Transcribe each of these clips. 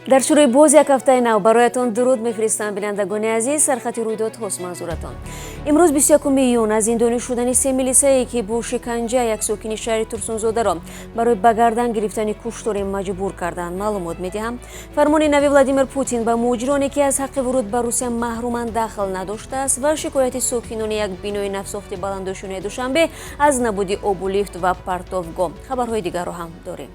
در شروع باز یک هفته نو برایتان درود میفرستم بینندگان عزیز. سرخط رویدادهاست منظورتان. امروز 21 میلیون از زندانی شدن سه میلیسایی که با شکنجه یک ساکن شهر ترسونزاده را برای به گردن گرفتن کشتار مجبور کردند معلومات میدهم. فرمان نوی ولادیمیر پوتین به مهاجرانی که از حق ورود به روسیه محرومند داخل نداشته است و شکایت ساکنان یک بینای نوساخت بلندشونه دوشنبه از نبود آب و لیفت و پرتابگاه. خبرهای دیگر را هم داریم.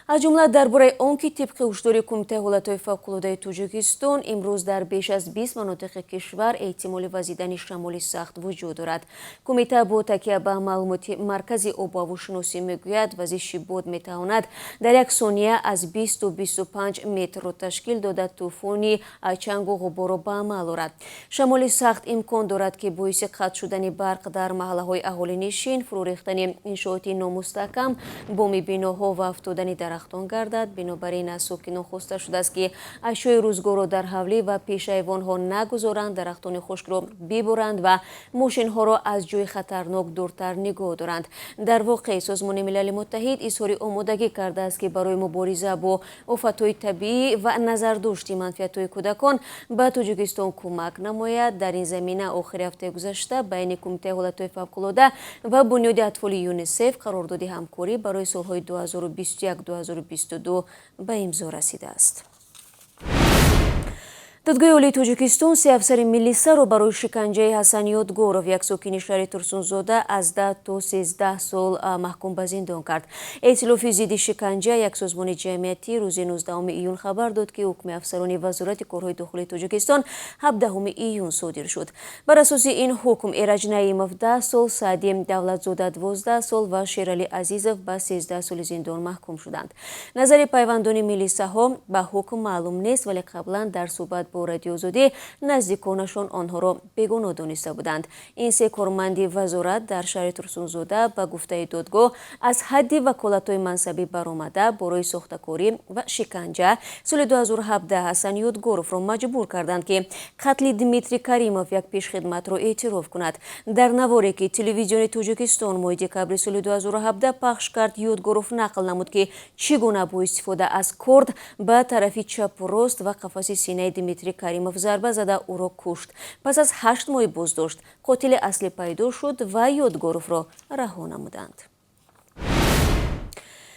از جمله درباره آنکه طبق هشدار کمیته حالتهای فوق‌العاده تاجیکستان امروز در بیش از 20 مناطق کشور احتمال وزیدن شمال سخت وجود دارد. کمیته با تکیه به معلومات مرکز آب و هواشناسی میگوید وزش باد میتواند در یک ثانیه از 20 تا 25 متر را تشکیل داده طوفانی چنگ و غبار را به عمل آورد. شمال سخت امکان دارد که باعث قطع شدن برق در محله‌های اهالی نشین، فرو ریختن انشاءات نامستحکم، بوم بناها و افتادن درختان گردد. بنابراین از ساکنان خواسته شده است که اشیاء روزگار را در حوله و پیش ایوانها نگذارند، درختان خشک را ببرند و ماشین‌ها را از جای خطرناک دورتر نگاه دارند. در واقع سازمان ملل متحد اظهار آمادگی کرده است که برای مبارزه با آفت‌های طبیعی و نظرداشت منفعت‌های کودکان به تاجیکستان کمک نماید. در این زمینه آخر هفته گذشته بین کمیته حالتهای فوق‌العاده و بنیاد اطفال یونیسف قرارداد همکاری برای سال‌های 2021-2022 به امضا رسیده است. دادگاه عالی تاجیکستان سه افسر میلیسا را برای شکنجه حسن یادگورов یک ساکن شهر ترسونزاده از 10 تا 13 سال محکوم به زندان کرد. ائتلاف ضد شکنجه یک سازمان جمعیتی روز 19 ایون خبر داد که حکم افسران وزارت کارهای داخلی تاجیکستان 17 ایون صادر شد. بر اساس این حکم ایرج نعیمov 10 سال، سعدی دولتزاده 12 سال و شیرعلی عزیزov به 13 سال زندان محکوم شدند. نظر پیوندان میلیساها به حکم معلوم نیست، ولی قبلا در صحبت با رادیو آزادی نزدیکانشان آنها را بیگناه دانسته بودند. این سه کارمند وزارت در شهر ترسونزاده به گفته دادگاه از حد وکالت‌های منصبی برآمده برای ساخته‌کاری و شکنجه سال 2017 حسن یادگورov را مجبور کردند که قتل دمیتری کریمov یک پیشخدمت را اعتراف کند. در نواری که تلویزیون تاجیکستان ماه دکبر سال 2017 پخش کرد، یادگورov نقل نمود که چگونه با استفاده از کرد به طرف چپ و راست و قفس سینه دمیتری کریمov ضربه زده او را کشت. پس از 8 ماه بازداشت قاتل اصلی پیدا شد و یادگورov را رها نمودند.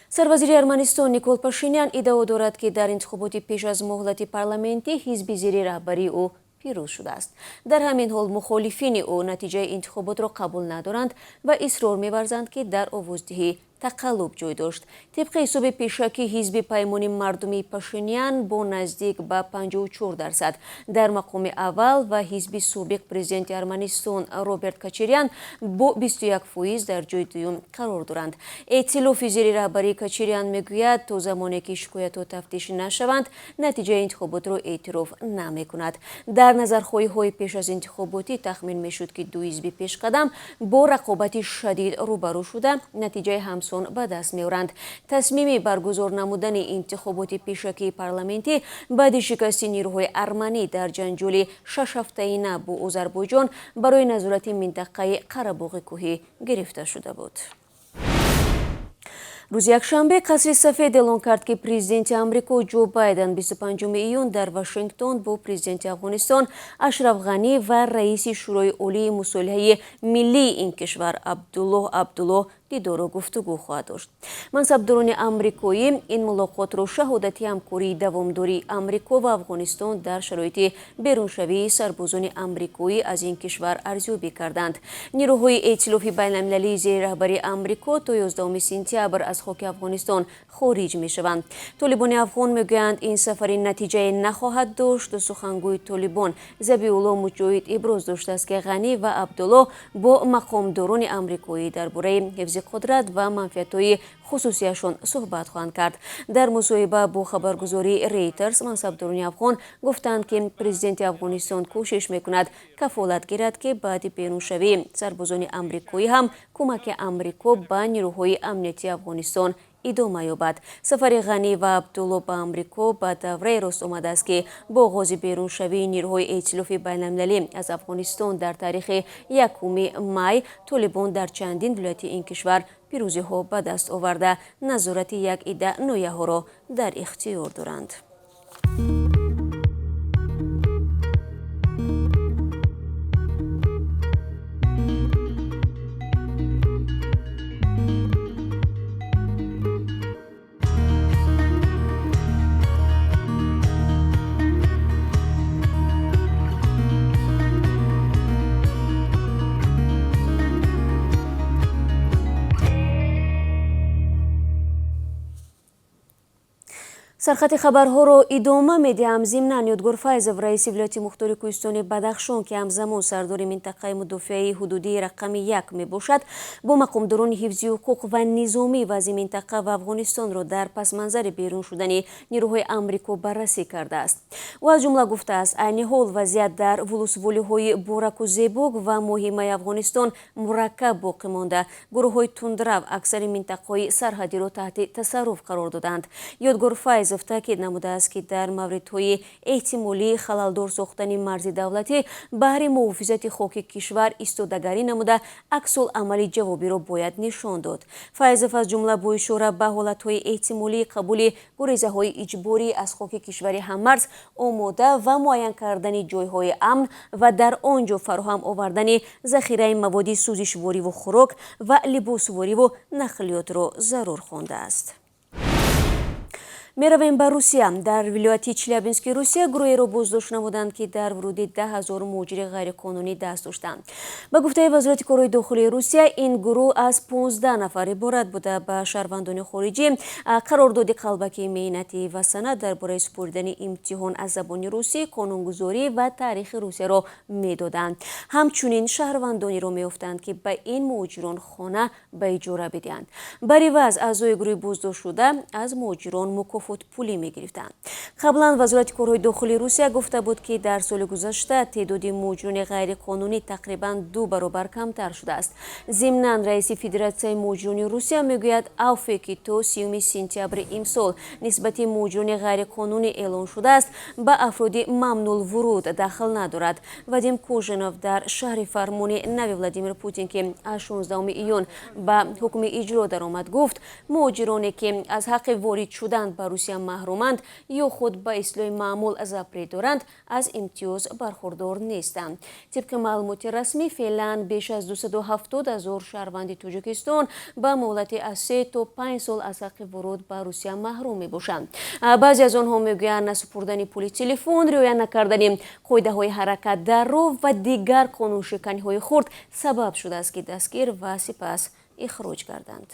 سروزیر ارمنستان نیکول پاشینیان ادعا دارد که در انتخابات پیش از مهلت پارلمانتی حزب زیر رهبری او پیروز شده است. در همین حال مخالفین او نتیجه انتخابات را قبول ندارند و اصرار می‌ورزند که در آوازدهی تقلب جای داشت. طبق حساب پیشکی حزب پیمان مردمی پاشینیان با نزدیک به 54% در مقام اول و حزب سابق پرزیدنت ارمنستان روبرت کاچریان با 21% در جای دوم قرار دارند. ائتلاف زیر رهبری کاچریان میگوید تا زمانی که شکایات و تفتیش نشوند نتیجه انتخابات را اعتراف نمیکند. در نظرخواهی‌های پیش از انتخاباتی تخمین میشد که دو حزب پیشقدم با رقابت شدید روبرو شده نتیجه همسان به دست می‌آورند. تصمیم برگزار نمودن انتخابات پیشکی پارلمانتی بعد شکست نیروهای ارمنی در جنجال 6 هفته‌ای با آذربایجان برای نظارت منطقه قره‌باغ کوهی گرفته شده بود. روز یکشنبه قصر سفید اعلام کرد که پرزیدنت آمریکا جو بایدن 25 ایون در واشنگتن با پرزیدنت افغانستان اشرف غنی و رئیس شورای عالی مصالحه ملی این کشور عبدالله دیدار و گفتگو خواهد داشت. منصبداران آمریکایی این ملاقات را شهادت همکاری دوامداری آمریکا و افغانستان در شرایط بیرونشوی سربازان آمریکایی از این کشور ارزیابی کردند. نیروهای ائتلاف بین‌المللی زیر رهبری آمریکا تا 11 سپتامبر از خاک افغانستان خارج می‌شوند. طالبان افغان میگویند این سفر نتیجه نخواهد داشت. سخنگوی طالبان ذبیح الله مجاهد ابراز داشته است که غنی و عبدالله با مقامداران آمریکایی درباره حفظ قدرت و منفعت‌های خصوصیشان صحبت خواهند کرد. در مصاحبه با خبرگزاری ریترز منصبداران افغان گفتند که پرزیدنت افغانستان کوشش میکند کفالت گیرد که بعد بیرونشوی سربازان آمریکایی هم کمک آمریکا به نیروهای امنیتی افغانستان ادامه یابد. سفر غنی و عبدالله به آمریکا به دوره راست آمده است که با آغاز بیرونشوی نیروهای ائتلاف بین‌المللی از افغانستان در تاریخ 1 می طالبان در چندین ولایت این کشور пирӯзиҳо ба даст оварда назорати як ида нояҳоро дар ихтиёр доранд. سرخط خبرها رو ادامه میدیم. ضمناً یادگار فایزов رئیس ولایت مختار کوهستان بدخشان که همزمان سردار منطقه مدافعه حدودی رقم 1 میباشد با مقامداران حفظی حقوق و نظامی وضع منطقه و افغانستان را در پس منظر بیرون شدن نیروهای آمریکا بررسی کرده است. و از جمله گفته است عین حال وضعیت در ولسوالی‌های بورک و زیبوک و مهمه افغانستان مرکب باقی مانده. گروه‌های تندرو اکثر منطقه‌های سرحدی را تحت تصرف قرار دادند. یادگار فایزов تاکید نموده است که در موردهای احتمالی خللدار ساختن مرز دولتی بهر محافظت خاک کشور ایستادگی نموده عکس‌العمل جوابی را باید نشان داد. فایزов از جمله با اشاره به حالتهای احتمالی قبول گریزه‌های اجباری از خاک کشور هممرز آماده و معین کردن جایهای امن و در آنجا فراهم آوردن ذخیره مواد سوزشواری و خوراک و لباسواری و نقلیات را ضرور خوانده است. میرویم به روسیه. در ولایت چلیابینسک روسیه گروهی را بازداشت نمودند که در ورود 10,000 مهاجر غیرقانونی دست داشتند. به گفته وزارت کارهای داخلی روسیه این گروه از 15 نفر عبارت بوده. به شهروندان خارجی قرارداد قلبکی مهنتی و سند درباره سپردن امتحان از زبان روسی، قانونگذاری و تاریخ روسیه را میدادند. همچنین شهروندانی را میافتند که به این مهاجران خانه به اجاره بدهند. بر عوض اعضای گروه بازداشت شده از مهاجران مکافات پولی می‌گرفتند. قبلا وزارت کارهای داخلی روسیه گفته بود که در سال گذشته تعداد مهاجران غیرقانونی تقریباً 2 برابر کمتر شده است. ضمناً رئیس فدراسیون مهاجران روسیه میگوید عفوی که تا 30 سپتامبر امسال نسبت مهاجران غیرقانونی اعلان شده است به افراد ممنوع ورود دخل ندارد. وادیم کوژنوف در شهر فرمان نوی ولادیمیر پوتین که از 16 ایون به حکم اجرا درآمد گفت مهاجرانی که از حق وارد شدن به روسیه محرومند یا خود به اصلاح معمول زپری دارند از امتیاز برخوردار نیستند. طبق معلومات رسمی فعلا بیش از 270,000 شهروند تاجیکستان به مهلت از 3 تا 5 سال از حق ورود به روسیه محروم میباشند. بعضی از آنها میگویند نسپردن پول تلفن، رعایت نکردن قاعده‌های حرکت در راه و دیگر قانون‌شکنی‌های خرد سبب شده است که دستگیر و سپس اخراج کردند.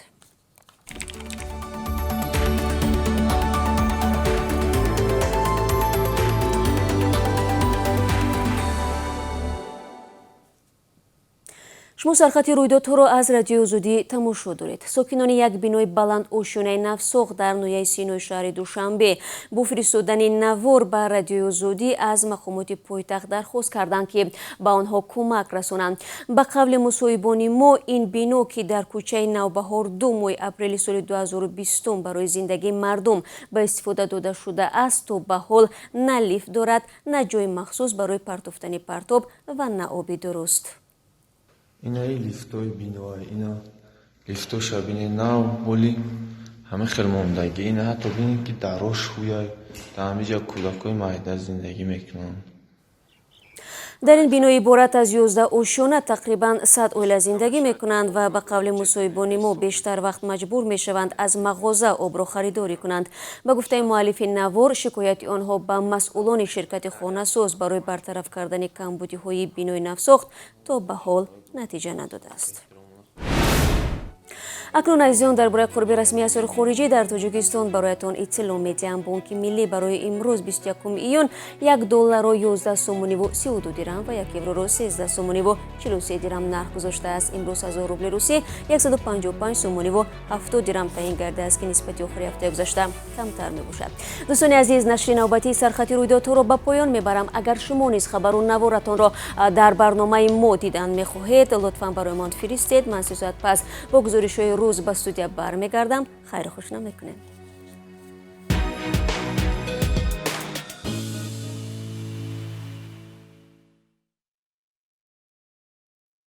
شما سرخط رویدادها را از رادیو آزادی تماشا دارید. ساکنان یک بینای بلند آشیانه نفساخ در ناحیه سینای شهر دوشنبه با فرستادن نوار به رادیو آزادی از مقامات پایتخت درخواست کردند که به آنها کمک رسانند. به قول مصاحبان ما این بینا که در کوچه نوبهار 2 ماه اپریل سال 2020 برای زندگی مردم به استفاده داده شده است تا به حال نه لیفت دارد، نه جای مخصوص برای پرتافتن پرتاب و نه آب درست. اینا لیفتای بینوای اینا لیفتو شبینه ناو ولی همه خیلی مهمدگی اینا حتی بینید که دراش خویای در همه جا کودکای مایده زندگی میکنن. در این بینای عبارت از 11 آشیانه تقریباً 100 عائله زندگی میکنند و به قول مصاحبان ما بیشتر وقت مجبور میشوند از مغازه آب را خریداری کنند. به گفته مؤلف نوار شکایت آنها به مسئولان شرکت خانه ساز برای برطرف کردن کمبودی های بینای نفساخت تا به حال نتیجه نداده است. اکنون عزیزان درباره قرب رسمی اسعار خارجی در تاجیکستان برایتان اطلاع میدیم. بانک ملی برای امروز 21 ایون $1 را 11 سومونی و 32 درهم و 1 یورو را 13 سومونی و 43 درهم نرخ گذاشته است. امروز 1000 روبل روسی 155 سومونی و 70 درهم تعیین گرده است که نسبت آخر هفته گذشته کمتر میباشد. دوستان عزیز، نشر نوبتی سرخط رویدادها را به پایان میبرم. اگر شما نیز خبر و نوارتان را در برنامه ما دیدن میخواهید لطفاً برایمان فرستید. من 3 ساعت پس با گزارش‌های روز به استودیو برمیگردم. خیر خوش نمیکنید.